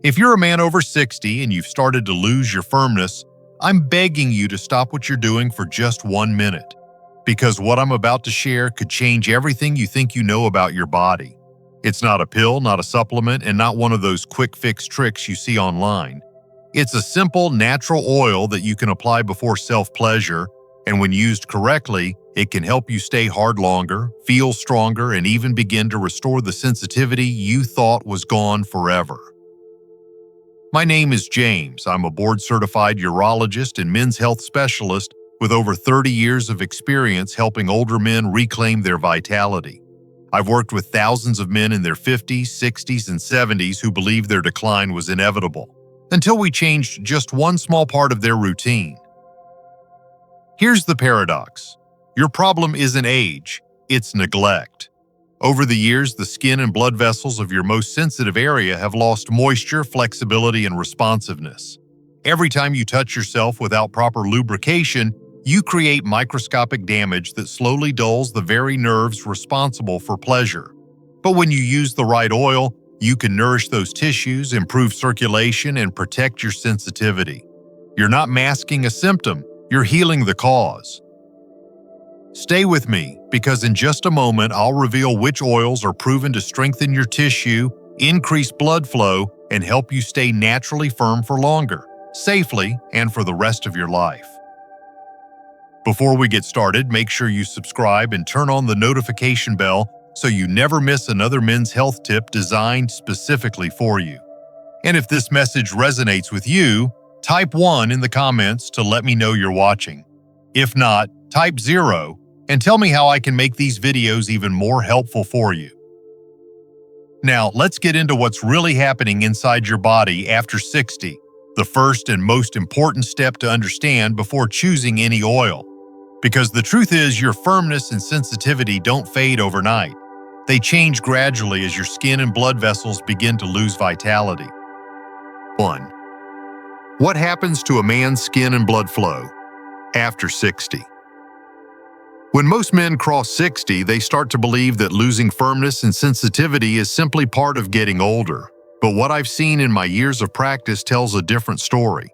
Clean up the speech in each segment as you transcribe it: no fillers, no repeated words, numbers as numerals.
If you're a man over 60 and you've started to lose your firmness, I'm begging you to stop what you're doing for just 1 minute, because what I'm about to share could change everything you think you know about your body. It's not a pill, not a supplement, and not one of those quick fix tricks you see online. It's a simple, natural oil that you can apply before self-pleasure, and when used correctly, it can help you stay hard longer, feel stronger, and even begin to restore the sensitivity you thought was gone forever. My name is James. I'm a board-certified urologist and men's health specialist with over 30 years of experience helping older men reclaim their vitality. I've worked with thousands of men in their 50s, 60s, and 70s who believed their decline was inevitable, until we changed just one small part of their routine. Here's the paradox. Your problem isn't age, it's neglect. Over the years, the skin and blood vessels of your most sensitive area have lost moisture, flexibility, and responsiveness. Every time you touch yourself without proper lubrication, you create microscopic damage that slowly dulls the very nerves responsible for pleasure. But when you use the right oil, you can nourish those tissues, improve circulation, and protect your sensitivity. You're not masking a symptom, you're healing the cause. Stay with me, because in just a moment I'll reveal which oils are proven to strengthen your tissue, increase blood flow, and help you stay naturally firm for longer, safely, and for the rest of your life. Before we get started, make sure you subscribe and turn on the notification bell so you never miss another men's health tip designed specifically for you. And if this message resonates with you, type 1 in the comments to let me know you're watching. If not, type 0 and tell me how I can make these videos even more helpful for you. Now, let's get into what's really happening inside your body after 60, the first and most important step to understand before choosing any oil. Because the truth is, your firmness and sensitivity don't fade overnight. They change gradually as your skin and blood vessels begin to lose vitality. 1. What happens to a man's skin and blood flow after 60? When most men cross 60, they start to believe that losing firmness and sensitivity is simply part of getting older. But what I've seen in my years of practice tells a different story.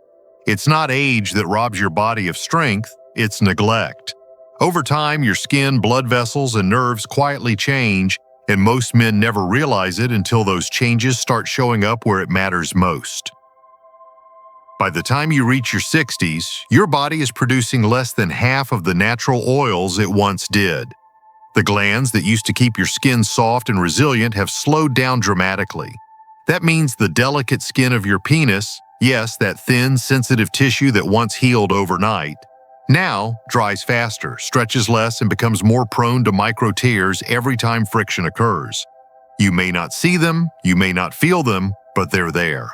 It's not age that robs your body of strength, it's neglect. Over time, your skin, blood vessels, and nerves quietly change, and most men never realize it until those changes start showing up where it matters most. By the time you reach your 60s, your body is producing less than half of the natural oils it once did. The glands that used to keep your skin soft and resilient have slowed down dramatically. That means the delicate skin of your penis, yes, that thin, sensitive tissue that once healed overnight, now dries faster, stretches less, and becomes more prone to micro tears every time friction occurs. You may not see them, you may not feel them, but they're there.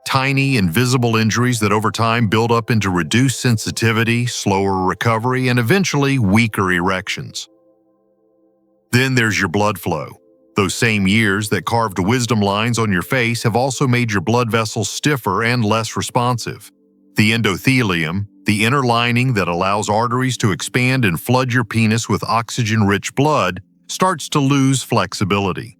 Tiny, invisible injuries that over time build up into reduced sensitivity, slower recovery, and eventually weaker erections. Then there's your blood flow. Those same years that carved wisdom lines on your face have also made your blood vessels stiffer and less responsive. The endothelium, the inner lining that allows arteries to expand and flood your penis with oxygen-rich blood, starts to lose flexibility.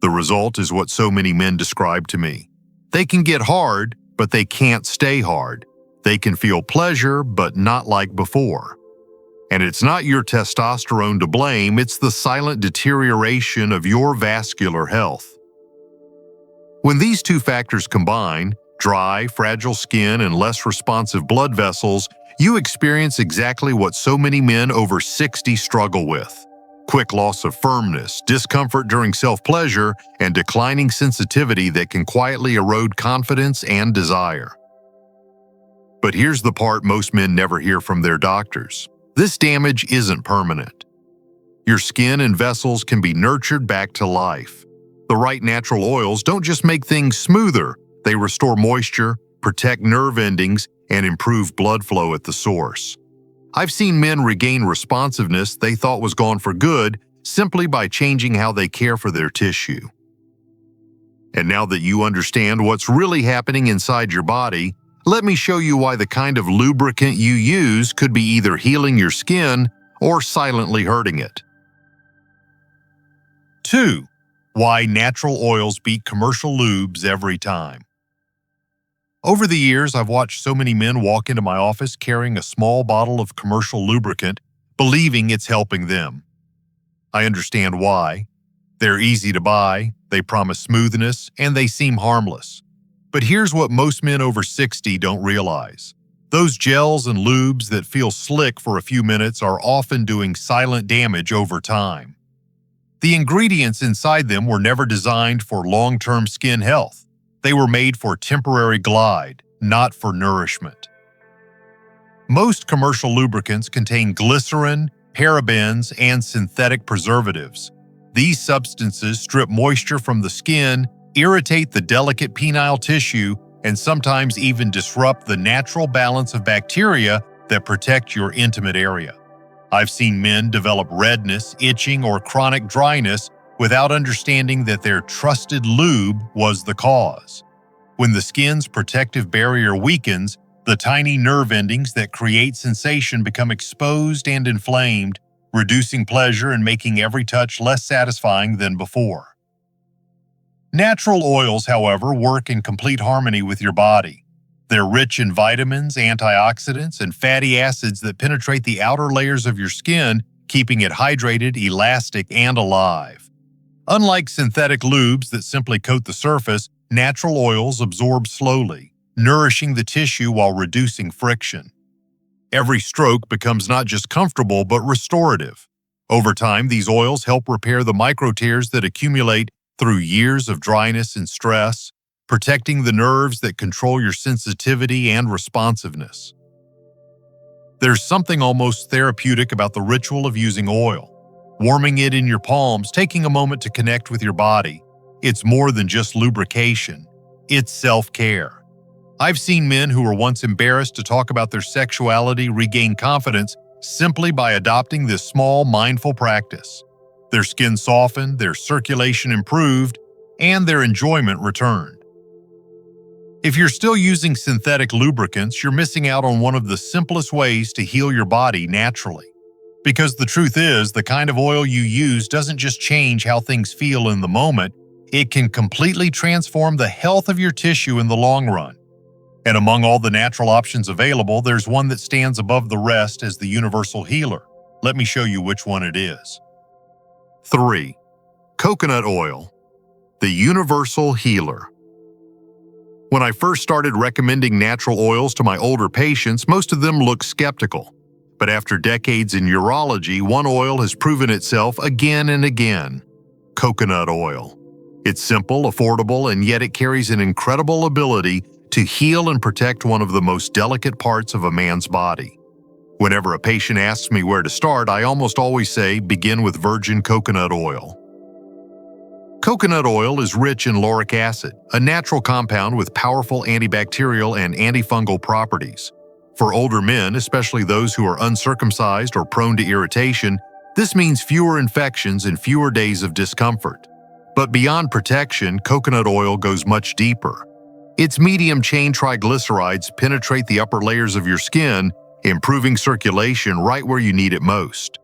The result is what so many men describe to me. They can get hard, but they can't stay hard. They can feel pleasure, but not like before. And it's not your testosterone to blame, it's the silent deterioration of your vascular health. When these two factors combine, dry, fragile skin and less responsive blood vessels, you experience exactly what so many men over 60 struggle with. Quick loss of firmness, discomfort during self-pleasure, and declining sensitivity that can quietly erode confidence and desire. But here's the part most men never hear from their doctors. This damage isn't permanent. Your skin and vessels can be nurtured back to life. The right natural oils don't just make things smoother, they restore moisture, protect nerve endings, and improve blood flow at the source. I've seen men regain responsiveness they thought was gone for good simply by changing how they care for their tissue. And now that you understand what's really happening inside your body, let me show you why the kind of lubricant you use could be either healing your skin or silently hurting it. 2. Why natural oils beat commercial lubes every time. Over the years, I've watched so many men walk into my office carrying a small bottle of commercial lubricant, believing it's helping them. I understand why. They're easy to buy, they promise smoothness, and they seem harmless. But here's what most men over 60 don't realize. Those gels and lubes that feel slick for a few minutes are often doing silent damage over time. The ingredients inside them were never designed for long-term skin health. They were made for temporary glide, not for nourishment. Most commercial lubricants contain glycerin, parabens, and synthetic preservatives. These substances strip moisture from the skin, irritate the delicate penile tissue, and sometimes even disrupt the natural balance of bacteria that protect your intimate area. I've seen men develop redness, itching, or chronic dryness without understanding that their trusted lube was the cause. When the skin's protective barrier weakens, the tiny nerve endings that create sensation become exposed and inflamed, reducing pleasure and making every touch less satisfying than before. Natural oils, however, work in complete harmony with your body. They're rich in vitamins, antioxidants, and fatty acids that penetrate the outer layers of your skin, keeping it hydrated, elastic, and alive. Unlike synthetic lubes that simply coat the surface, natural oils absorb slowly, nourishing the tissue while reducing friction. Every stroke becomes not just comfortable but restorative. Over time, these oils help repair the micro-tears that accumulate through years of dryness and stress, protecting the nerves that control your sensitivity and responsiveness. There's something almost therapeutic about the ritual of using oil. Warming it in your palms, taking a moment to connect with your body. It's more than just lubrication. It's self-care. I've seen men who were once embarrassed to talk about their sexuality regain confidence simply by adopting this small, mindful practice. Their skin softened, their circulation improved, and their enjoyment returned. If you're still using synthetic lubricants, you're missing out on one of the simplest ways to heal your body naturally. Because the truth is, the kind of oil you use doesn't just change how things feel in the moment, it can completely transform the health of your tissue in the long run. And among all the natural options available, there's one that stands above the rest as the universal healer. Let me show you which one it is. 3. Coconut oil, the universal healer. When I first started recommending natural oils to my older patients, most of them looked skeptical. But after decades in urology, one oil has proven itself again and again: coconut oil. It's simple, affordable, and yet it carries an incredible ability to heal and protect one of the most delicate parts of a man's body. Whenever a patient asks me where to start, I almost always say, begin with virgin coconut oil. Coconut oil is rich in lauric acid, a natural compound with powerful antibacterial and antifungal properties. For older men, especially those who are uncircumcised or prone to irritation, this means fewer infections and fewer days of discomfort. But beyond protection, coconut oil goes much deeper. Its medium-chain triglycerides penetrate the upper layers of your skin, improving circulation right where you need it most.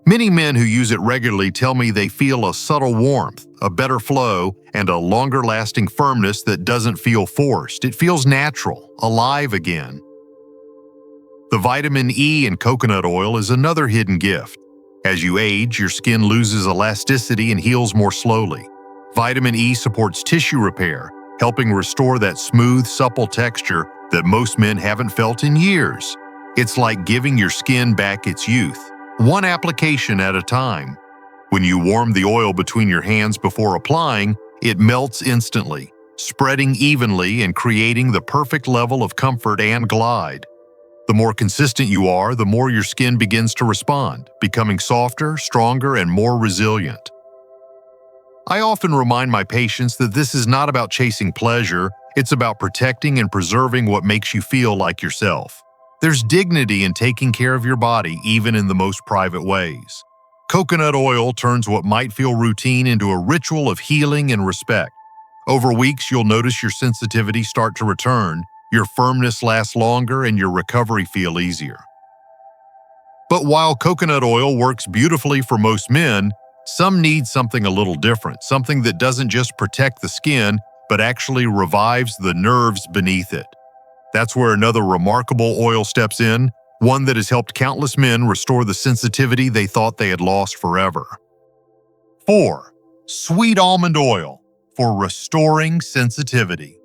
Many men who use it regularly tell me they feel a subtle warmth, a better flow, and a longer-lasting firmness that doesn't feel forced. It feels natural, alive again. The vitamin E in coconut oil is another hidden gift. As you age, your skin loses elasticity and heals more slowly. Vitamin E supports tissue repair, helping restore that smooth, supple texture that most men haven't felt in years. It's like giving your skin back its youth, one application at a time. When you warm the oil between your hands before applying, it melts instantly, spreading evenly and creating the perfect level of comfort and glide. The more consistent you are, the more your skin begins to respond, becoming softer, stronger, and more resilient. I often remind my patients that this is not about chasing pleasure, it's about protecting and preserving what makes you feel like yourself. There's dignity in taking care of your body, even in the most private ways. Coconut oil turns what might feel routine into a ritual of healing and respect. Over weeks, you'll notice your sensitivity start to return, your firmness lasts longer, and your recovery feel easier. But while coconut oil works beautifully for most men, some need something a little different, something that doesn't just protect the skin, but actually revives the nerves beneath it. That's where another remarkable oil steps in, one that has helped countless men restore the sensitivity they thought they had lost forever. 4. Sweet almond oil for restoring sensitivity.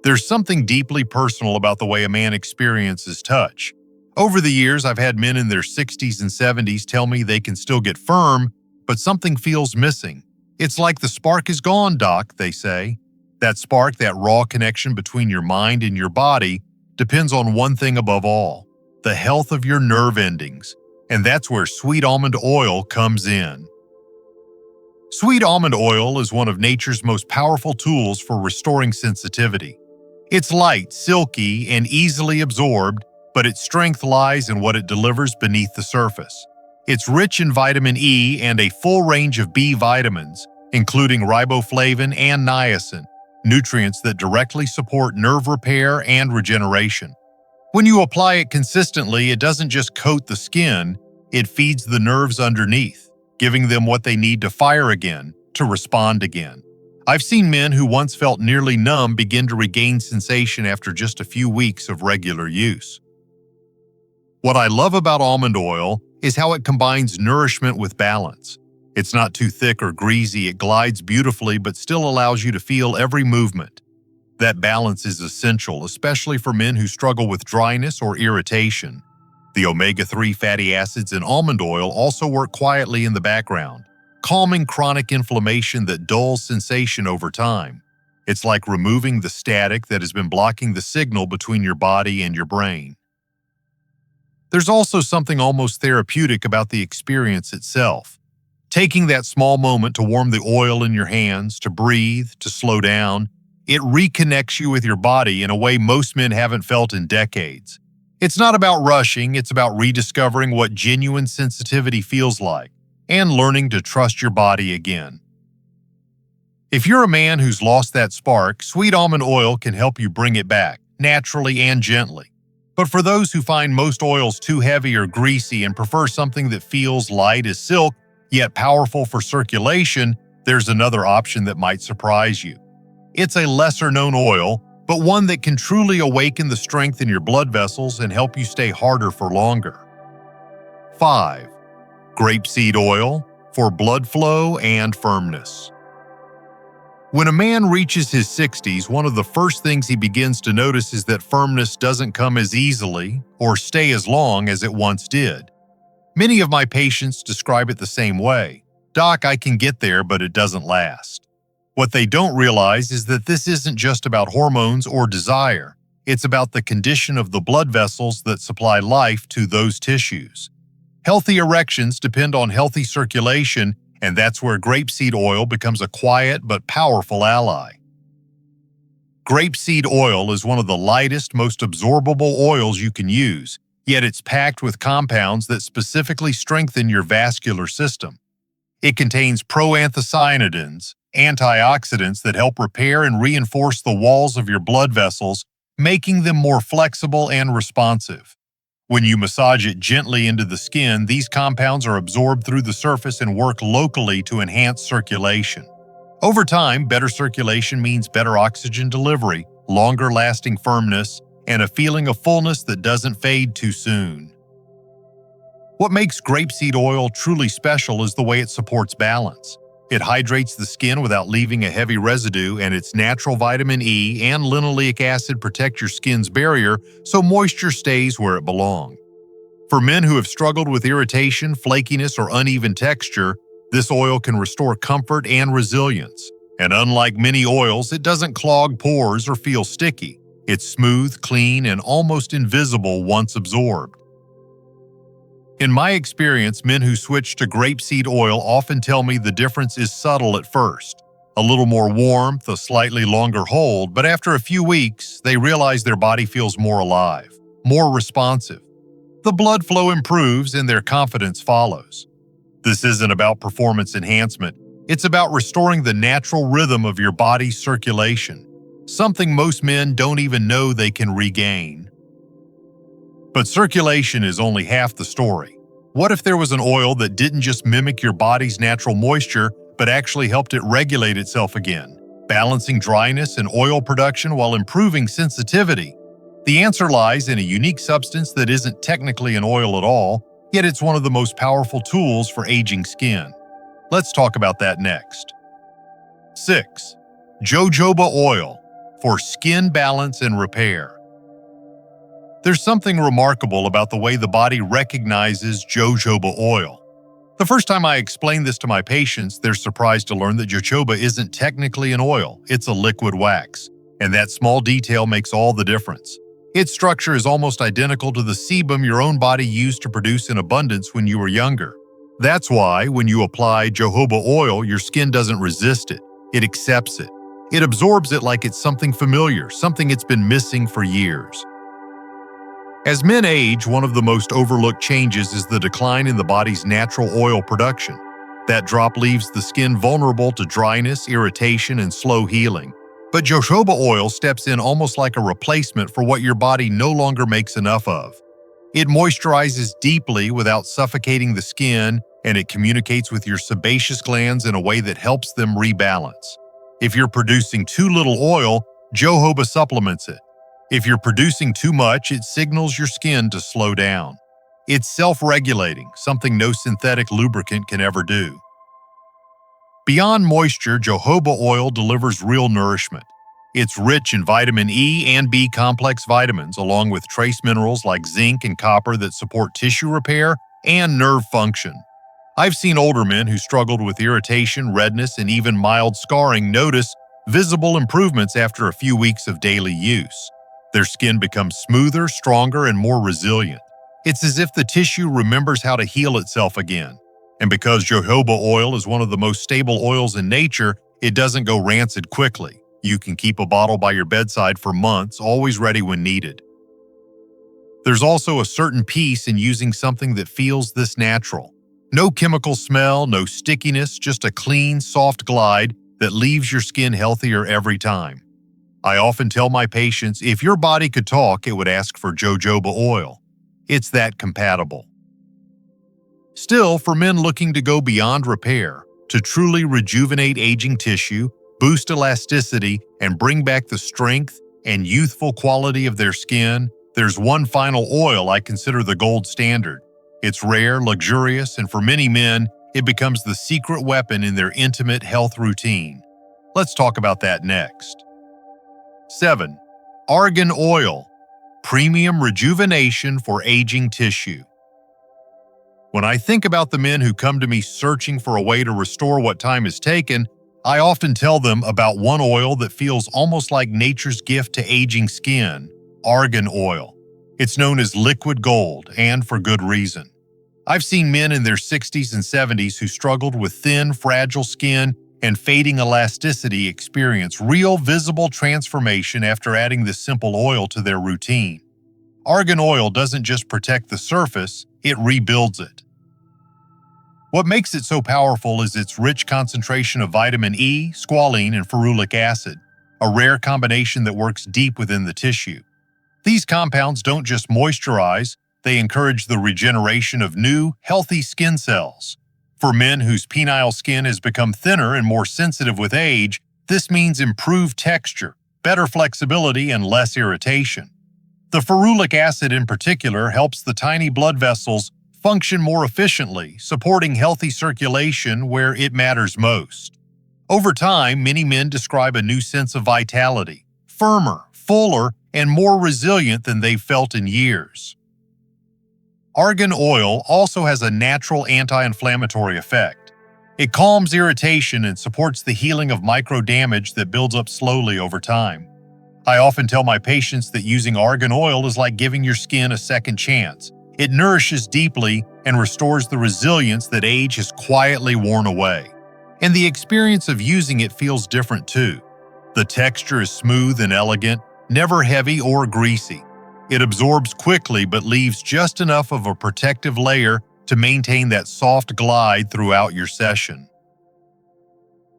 There's something deeply personal about the way a man experiences touch. Over the years, I've had men in their 60s and 70s tell me they can still get firm, but something feels missing. It's like the spark is gone, doc, they say. That spark, that raw connection between your mind and your body, depends on one thing above all: the health of your nerve endings. And that's where sweet almond oil comes in. Sweet almond oil is one of nature's most powerful tools for restoring sensitivity. It's light, silky, and easily absorbed, but its strength lies in what it delivers beneath the surface. It's rich in vitamin E and a full range of B vitamins, including riboflavin and niacin, nutrients that directly support nerve repair and regeneration. When you apply it consistently, it doesn't just coat the skin, it feeds the nerves underneath, giving them what they need to fire again, to respond again. I've seen men who once felt nearly numb begin to regain sensation after just a few weeks of regular use. What I love about almond oil is how it combines nourishment with balance. It's not too thick or greasy, it glides beautifully but still allows you to feel every movement. That balance is essential, especially for men who struggle with dryness or irritation. The omega-3 fatty acids in almond oil also work quietly in the background, calming chronic inflammation that dulls sensation over time. It's like removing the static that has been blocking the signal between your body and your brain. There's also something almost therapeutic about the experience itself. Taking that small moment to warm the oil in your hands, to breathe, to slow down, it reconnects you with your body in a way most men haven't felt in decades. It's not about rushing, it's about rediscovering what genuine sensitivity feels like and learning to trust your body again. If you're a man who's lost that spark, sweet almond oil can help you bring it back, naturally and gently. But for those who find most oils too heavy or greasy and prefer something that feels light as silk, yet powerful for circulation, there's another option that might surprise you. It's a lesser-known oil, but one that can truly awaken the strength in your blood vessels and help you stay harder for longer. 5. Grapeseed oil for blood flow and firmness. When a man reaches his 60s, one of the first things he begins to notice is that firmness doesn't come as easily or stay as long as it once did. Many of my patients describe it the same way. Doc, I can get there, but it doesn't last. What they don't realize is that this isn't just about hormones or desire. It's about the condition of the blood vessels that supply life to those tissues. Healthy erections depend on healthy circulation, and that's where grapeseed oil becomes a quiet but powerful ally. Grapeseed oil is one of the lightest, most absorbable oils you can use, yet it's packed with compounds that specifically strengthen your vascular system. It contains proanthocyanidins, antioxidants that help repair and reinforce the walls of your blood vessels, making them more flexible and responsive. When you massage it gently into the skin, these compounds are absorbed through the surface and work locally to enhance circulation. Over time, better circulation means better oxygen delivery, longer-lasting firmness, and a feeling of fullness that doesn't fade too soon. What makes grapeseed oil truly special is the way it supports balance. It hydrates the skin without leaving a heavy residue, and its natural vitamin E and linoleic acid protect your skin's barrier so moisture stays where it belongs. For men who have struggled with irritation, flakiness, or uneven texture, this oil can restore comfort and resilience. And unlike many oils, it doesn't clog pores or feel sticky. It's smooth, clean, and almost invisible once absorbed. In my experience, men who switch to grapeseed oil often tell me the difference is subtle at first. A little more warmth, a slightly longer hold, but after a few weeks, they realize their body feels more alive, more responsive. The blood flow improves and their confidence follows. This isn't about performance enhancement. It's about restoring the natural rhythm of your body's circulation, something most men don't even know they can regain. But circulation is only half the story. What if there was an oil that didn't just mimic your body's natural moisture, but actually helped it regulate itself again? balancing dryness and oil production while improving sensitivity? The answer lies in a unique substance that isn't technically an oil at all, yet it's one of the most powerful tools for aging skin. Let's talk about that next. 6. Jojoba oil for skin balance and repair. There's something remarkable about the way the body recognizes jojoba oil. The first time I explain this to my patients, they're surprised to learn that jojoba isn't technically an oil, it's a liquid wax. And that small detail makes all the difference. Its structure is almost identical to the sebum your own body used to produce in abundance when you were younger. That's why, when you apply jojoba oil, your skin doesn't resist it. It accepts it. It absorbs it like it's something familiar, something it's been missing for years. As men age, one of the most overlooked changes is the decline in the body's natural oil production. That drop leaves the skin vulnerable to dryness, irritation, and slow healing. But jojoba oil steps in almost like a replacement for what your body no longer makes enough of. It moisturizes deeply without suffocating the skin, and it communicates with your sebaceous glands in a way that helps them rebalance. If you're producing too little oil, jojoba supplements it. If you're producing too much, it signals your skin to slow down. It's self-regulating, something no synthetic lubricant can ever do. Beyond moisture, jojoba oil delivers real nourishment. It's rich in vitamin E and B complex vitamins, along with trace minerals like zinc and copper that support tissue repair and nerve function. I've seen older men who struggled with irritation, redness, and even mild scarring notice visible improvements after a few weeks of daily use. Their skin becomes smoother, stronger, and more resilient. It's as if the tissue remembers how to heal itself again. And because jojoba oil is one of the most stable oils in nature, it doesn't go rancid quickly. You can keep a bottle by your bedside for months, always ready when needed. There's also a certain peace in using something that feels this natural. No chemical smell, no stickiness, just a clean, soft glide that leaves your skin healthier every time. I often tell my patients, if your body could talk, it would ask for jojoba oil. It's that compatible. Still, for men looking to go beyond repair, to truly rejuvenate aging tissue, boost elasticity, and bring back the strength and youthful quality of their skin, there's one final oil I consider the gold standard. It's rare, luxurious, and for many men, it becomes the secret weapon in their intimate health routine. Let's talk about that next. 7. Argan oil, premium rejuvenation for aging tissue. When I think about the men who come to me searching for a way to restore what time has taken, I often tell them about one oil that feels almost like nature's gift to aging skin, argan oil. It's known as liquid gold, and for good reason. I've seen men in their 60s and 70s who struggled with thin, fragile skin and fading elasticity experience real visible transformation after adding this simple oil to their routine. Argan oil doesn't just protect the surface, it rebuilds it. What makes it so powerful is its rich concentration of vitamin E, squalene, and ferulic acid, a rare combination that works deep within the tissue. These compounds don't just moisturize, they encourage the regeneration of new, healthy skin cells. For men whose penile skin has become thinner and more sensitive with age, this means improved texture, better flexibility, and less irritation. The ferulic acid in particular helps the tiny blood vessels function more efficiently, supporting healthy circulation where it matters most. Over time, many men describe a new sense of vitality, firmer, fuller, and more resilient than they've felt in years. Argan oil also has a natural anti-inflammatory effect. It calms irritation and supports the healing of micro-damage that builds up slowly over time. I often tell my patients that using argan oil is like giving your skin a second chance. It nourishes deeply and restores the resilience that age has quietly worn away. And the experience of using it feels different too. The texture is smooth and elegant, never heavy or greasy. It absorbs quickly but leaves just enough of a protective layer to maintain that soft glide throughout your session.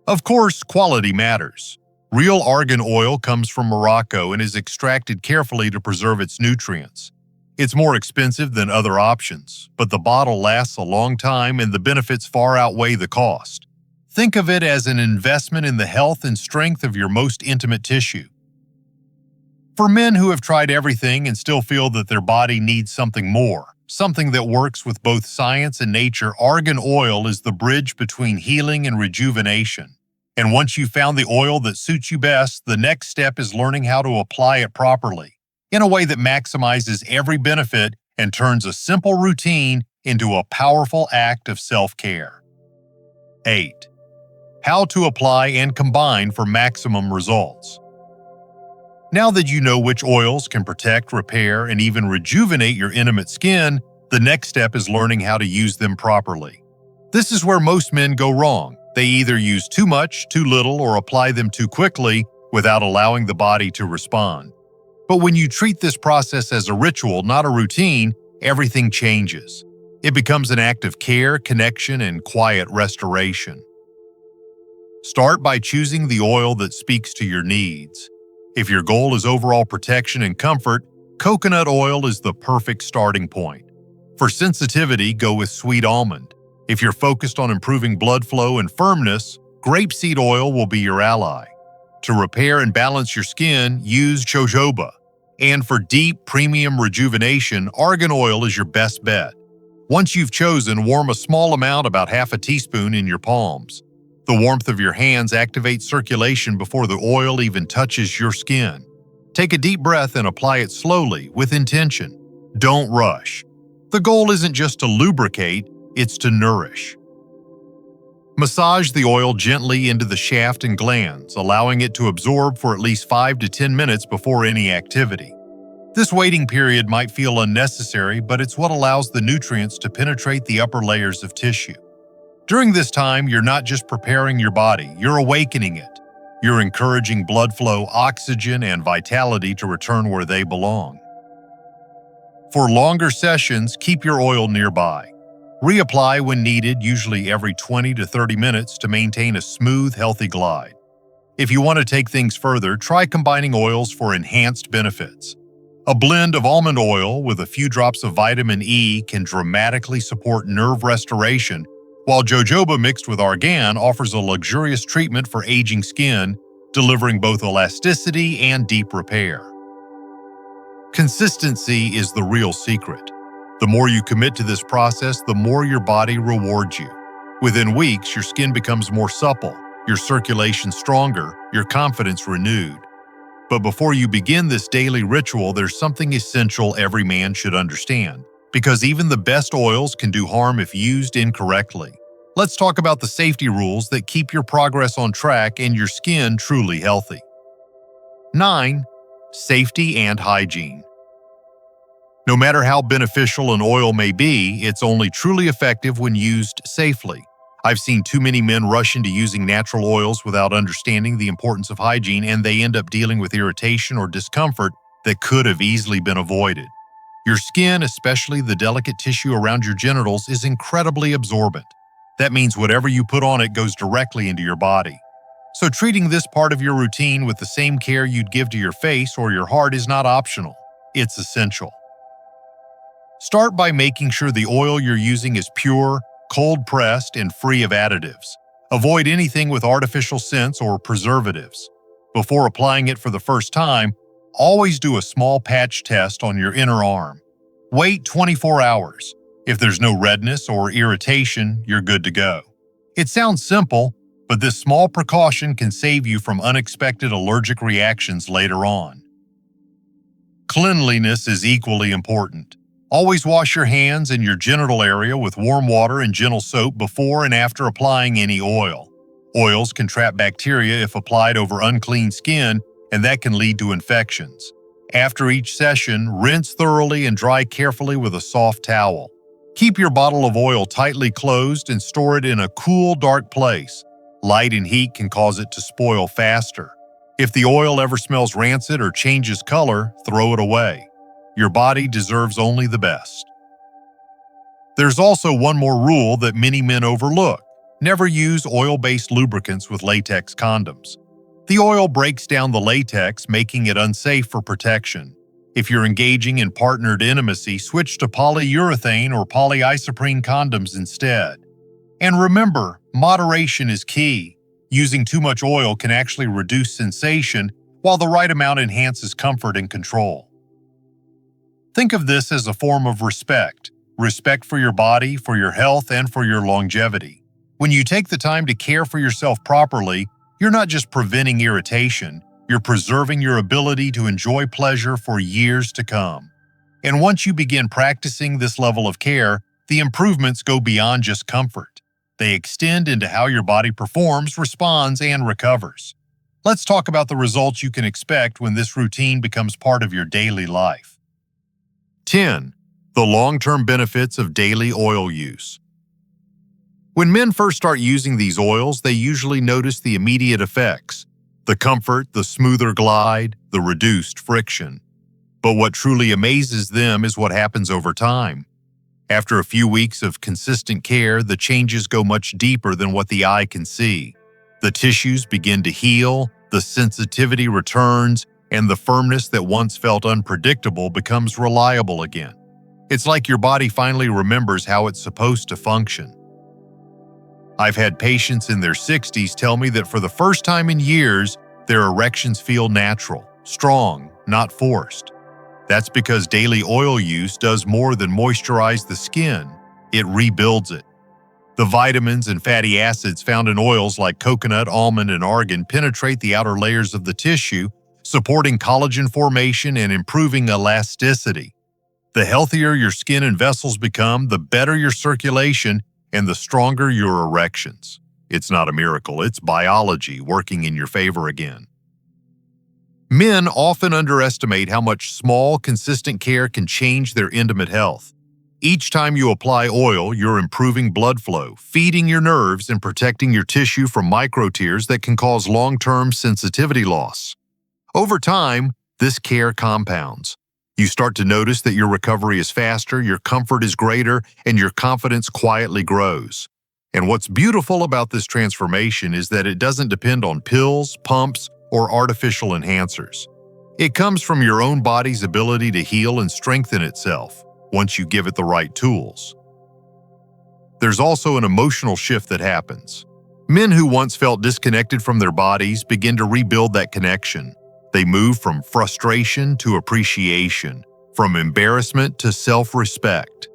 Of course, quality matters. Real argan oil comes from Morocco and is extracted carefully to preserve its nutrients. It's more expensive than other options, but the bottle lasts a long time and the benefits far outweigh the cost. Think of it as an investment in the health and strength of your most intimate tissue. For men who have tried everything and still feel that their body needs something more, something that works with both science and nature, argan oil is the bridge between healing and rejuvenation. And once you've found the oil that suits you best, the next step is learning how to apply it properly, in a way that maximizes every benefit and turns a simple routine into a powerful act of self-care. 8. How to apply and combine for maximum results. Now that you know which oils can protect, repair, and even rejuvenate your intimate skin, the next step is learning how to use them properly. This is where most men go wrong. They either use too much, too little, or apply them too quickly without allowing the body to respond. But when you treat this process as a ritual, not a routine, everything changes. It becomes an act of care, connection, and quiet restoration. Start by choosing the oil that speaks to your needs. If your goal is overall protection and comfort, coconut oil is the perfect starting point. For sensitivity, go with sweet almond. If you're focused on improving blood flow and firmness, grapeseed oil will be your ally. To repair and balance your skin, use jojoba. And for deep, premium rejuvenation, argan oil is your best bet. Once you've chosen, warm a small amount, about half a teaspoon, in your palms. The warmth of your hands activates circulation before the oil even touches your skin. Take a deep breath and apply it slowly, with intention. Don't rush. The goal isn't just to lubricate, it's to nourish. Massage the oil gently into the shaft and glands, allowing it to absorb for at least 5 to 10 minutes before any activity. This waiting period might feel unnecessary, but it's what allows the nutrients to penetrate the upper layers of tissue. During this time, you're not just preparing your body, you're awakening it. You're encouraging blood flow, oxygen, and vitality to return where they belong. For longer sessions, keep your oil nearby. Reapply when needed, usually every 20 to 30 minutes, to maintain a smooth, healthy glide. If you want to take things further, try combining oils for enhanced benefits. A blend of almond oil with a few drops of vitamin E can dramatically support nerve restoration, while jojoba mixed with argan offers a luxurious treatment for aging skin, delivering both elasticity and deep repair. Consistency is the real secret. The more you commit to this process, the more your body rewards you. Within weeks, your skin becomes more supple, your circulation stronger, your confidence renewed. But before you begin this daily ritual, there's something essential every man should understand. Because even the best oils can do harm if used incorrectly. Let's talk about the safety rules that keep your progress on track and your skin truly healthy. 9. Safety and hygiene. No matter how beneficial an oil may be, it's only truly effective when used safely. I've seen too many men rush into using natural oils without understanding the importance of hygiene, and they end up dealing with irritation or discomfort that could have easily been avoided. Your skin, especially the delicate tissue around your genitals, is incredibly absorbent. That means whatever you put on it goes directly into your body. So treating this part of your routine with the same care you'd give to your face or your heart is not optional. It's essential. Start by making sure the oil you're using is pure, cold-pressed, and free of additives. Avoid anything with artificial scents or preservatives. Before applying it for the first time, always do a small patch test on your inner arm. Wait 24 hours. If there's no redness or irritation, you're good to go. It sounds simple, but this small precaution can save you from unexpected allergic reactions later on. Cleanliness is equally important. Always wash your hands and your genital area with warm water and gentle soap before and after applying any oil. Oils can trap bacteria if applied over unclean skin, and that can lead to infections. After each session, rinse thoroughly and dry carefully with a soft towel. Keep your bottle of oil tightly closed and store it in a cool, dark place. Light and heat can cause it to spoil faster. If the oil ever smells rancid or changes color, throw it away. Your body deserves only the best. There's also one more rule that many men overlook. Never use oil-based lubricants with latex condoms. The oil breaks down the latex, making it unsafe for protection. If you're engaging in partnered intimacy, switch to polyurethane or polyisoprene condoms instead. And remember, Moderation is key. Using too much oil can actually reduce sensation, while the right amount enhances comfort and control. Think of this as a form of respect. Respect for your body, for your health, and for your longevity. When you take the time to care for yourself properly, you're not just preventing irritation, you're preserving your ability to enjoy pleasure for years to come. And once you begin practicing this level of care, the improvements go beyond just comfort. They extend into how your body performs, responds, and recovers. Let's talk about the results you can expect when this routine becomes part of your daily life. 10. The long-term benefits of daily oil use. When men first start using these oils, they usually notice the immediate effects: the comfort, the smoother glide, the reduced friction. But what truly amazes them is what happens over time. After a few weeks of consistent care, the changes go much deeper than what the eye can see. The tissues begin to heal, the sensitivity returns, and the firmness that once felt unpredictable becomes reliable again. It's like your body finally remembers how it's supposed to function. I've had patients in their 60s tell me that for the first time in years, their erections feel natural, strong, not forced. That's because daily oil use does more than moisturize the skin, it rebuilds it. The vitamins and fatty acids found in oils like coconut, almond, and argan penetrate the outer layers of the tissue, supporting collagen formation and improving elasticity. The healthier your skin and vessels become, the better your circulation and the stronger your erections. It's not a miracle, it's biology working in your favor again. Men often underestimate how much small, consistent care can change their intimate health. Each time you apply oil, you're improving blood flow, feeding your nerves, and protecting your tissue from micro-tears that can cause long-term sensitivity loss. Over time, this care compounds. You start to notice that your recovery is faster, your comfort is greater, and your confidence quietly grows. And what's beautiful about this transformation is that it doesn't depend on pills, pumps, or artificial enhancers. It comes from your own body's ability to heal and strengthen itself once you give it the right tools. There's also an emotional shift that happens. Men who once felt disconnected from their bodies begin to rebuild that connection. They move from frustration to appreciation, from embarrassment to self-respect.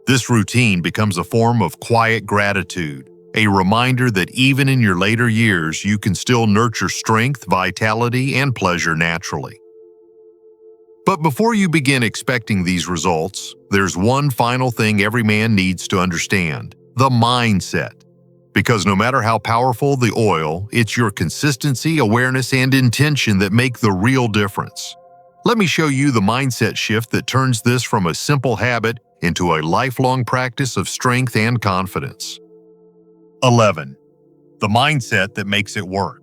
This routine becomes a form of quiet gratitude, a reminder that even in your later years, you can still nurture strength, vitality, and pleasure naturally. But before you begin expecting these results, there's one final thing every man needs to understand: the mindset. Because no matter how powerful the oil, it's your consistency, awareness, and intention that make the real difference. Let me show you the mindset shift that turns this from a simple habit into a lifelong practice of strength and confidence. 11. The mindset that makes it work.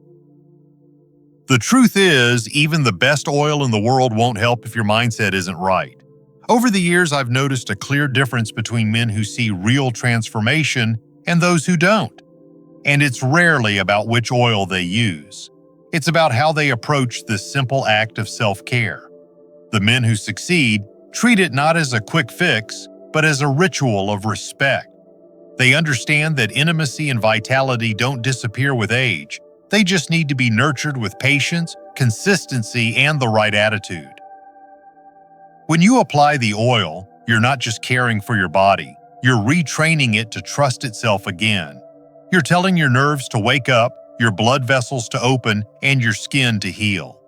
The truth is, even the best oil in the world won't help if your mindset isn't right. Over the years, I've noticed a clear difference between men who see real transformation and those who don't. And it's rarely about which oil they use. It's about how they approach this simple act of self-care. The men who succeed treat it not as a quick fix, but as a ritual of respect. They understand that intimacy and vitality don't disappear with age. They just need to be nurtured with patience, consistency, and the right attitude. When you apply the oil, you're not just caring for your body, you're retraining it to trust itself again. You're telling your nerves to wake up, your blood vessels to open, and your skin to heal.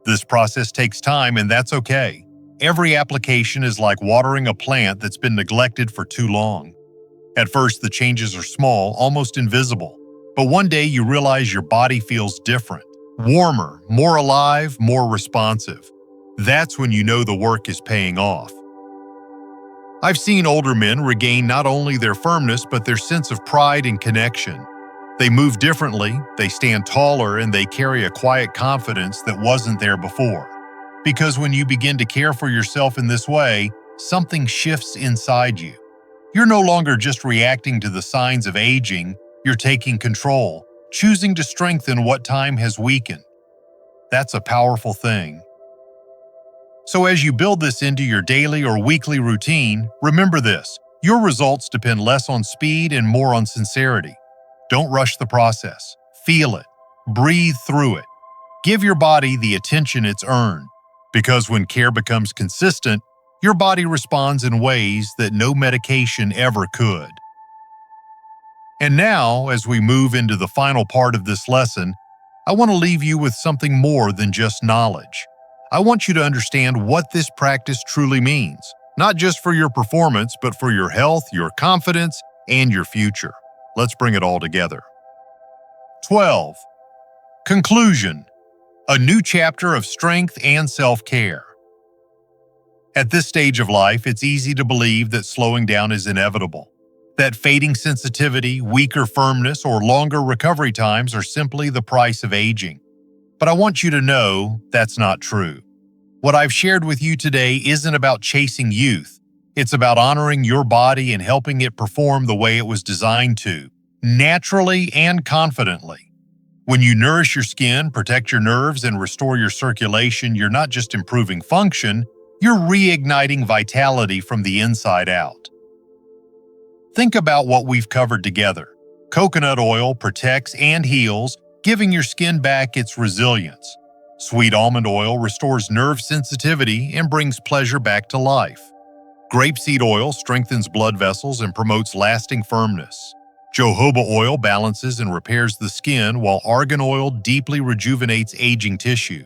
This process takes time, and that's okay. Every application is like watering a plant that's been neglected for too long. At first, the changes are small, almost invisible. But one day you realize your body feels different, warmer, more alive, more responsive. That's when you know the work is paying off. I've seen older men regain not only their firmness, but their sense of pride and connection. They move differently, they stand taller, and they carry a quiet confidence that wasn't there before. Because when you begin to care for yourself in this way, something shifts inside you. You're no longer just reacting to the signs of aging, you're taking control, choosing to strengthen what time has weakened. That's a powerful thing. So as you build this into your daily or weekly routine, remember this: your results depend less on speed and more on sincerity. Don't rush the process. Feel it. Breathe through it. Give your body the attention it's earned, because when care becomes consistent, your body responds in ways that no medication ever could. And now, as we move into the final part of this lesson, I want to leave you with something more than just knowledge. I want you to understand what this practice truly means, not just for your performance, but for your health, your confidence, and your future. Let's bring it all together. 12. Conclusion. A new chapter of strength and self-care. At this stage of life, it's easy to believe that slowing down is inevitable, that fading sensitivity, weaker firmness, or longer recovery times are simply the price of aging. But I want you to know that's not true. What I've shared with you today isn't about chasing youth. It's about honoring your body and helping it perform the way it was designed to, naturally and confidently. When you nourish your skin, protect your nerves, and restore your circulation, you're not just improving function, you're reigniting vitality from the inside out. Think about what we've covered together. Coconut oil protects and heals, giving your skin back its resilience. Sweet almond oil restores nerve sensitivity and brings pleasure back to life. Grapeseed oil strengthens blood vessels and promotes lasting firmness. Jojoba oil balances and repairs the skin, while argan oil deeply rejuvenates aging tissue.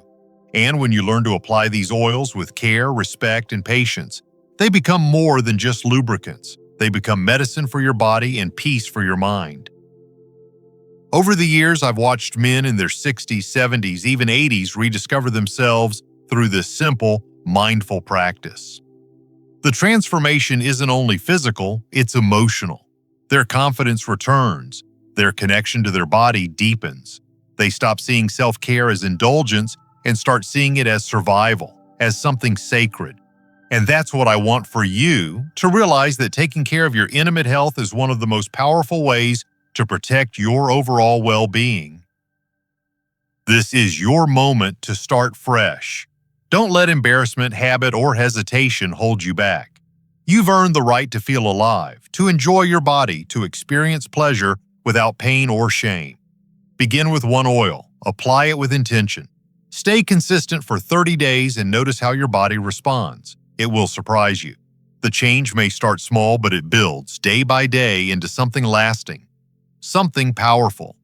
And when you learn to apply these oils with care, respect, and patience, they become more than just lubricants. They become medicine for your body and peace for your mind. Over the years, I've watched men in their 60s, 70s, even 80s rediscover themselves through this simple, mindful practice. The transformation isn't only physical, it's emotional. Their confidence returns. Their connection to their body deepens. They stop seeing self-care as indulgence and start seeing it as survival, as something sacred. And that's what I want for you, to realize that taking care of your intimate health is one of the most powerful ways to protect your overall well-being. This is your moment to start fresh. Don't let embarrassment, habit, or hesitation hold you back. You've earned the right to feel alive, to enjoy your body, to experience pleasure without pain or shame. Begin with one oil. Apply it with intention. Stay consistent for 30 days and notice how your body responds. It will surprise you. The change may start small, but it builds day by day into something lasting, something powerful.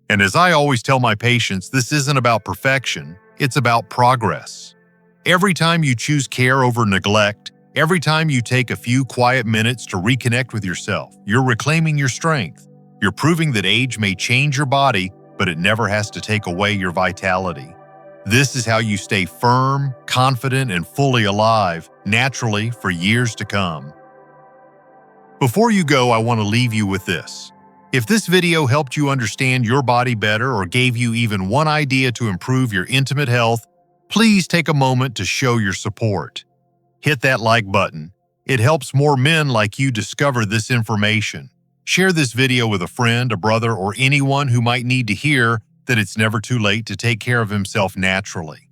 And as I always tell my patients, this isn't about perfection, it's about progress. Every time you choose care over neglect, every time you take a few quiet minutes to reconnect with yourself, you're reclaiming your strength. You're proving that age may change your body, but it never has to take away your vitality. This is how you stay firm, confident, and fully alive, naturally, for years to come. Before you go, I want to leave you with this. If this video helped you understand your body better or gave you even one idea to improve your intimate health, please take a moment to show your support. Hit that like button. It helps more men like you discover this information. Share this video with a friend, a brother, or anyone who might need to hear that it's never too late to take care of himself naturally.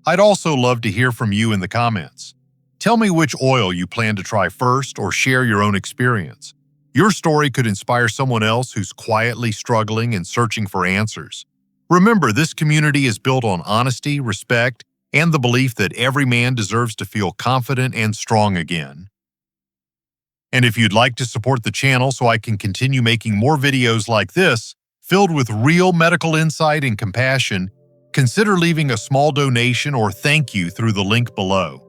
I'd also love to hear from you in the comments. Tell me which oil you plan to try first or share your own experience. Your story could inspire someone else who's quietly struggling and searching for answers. Remember, this community is built on honesty, respect, and the belief that every man deserves to feel confident and strong again. And if you'd like to support the channel so I can continue making more videos like this, filled with real medical insight and compassion, consider leaving a small donation or thank you through the link below.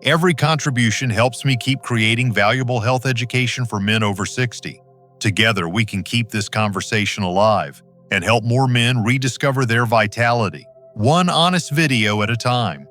Every contribution helps me keep creating valuable health education for men over 60. Together, we can keep this conversation alive and help more men rediscover their vitality, one honest video at a time.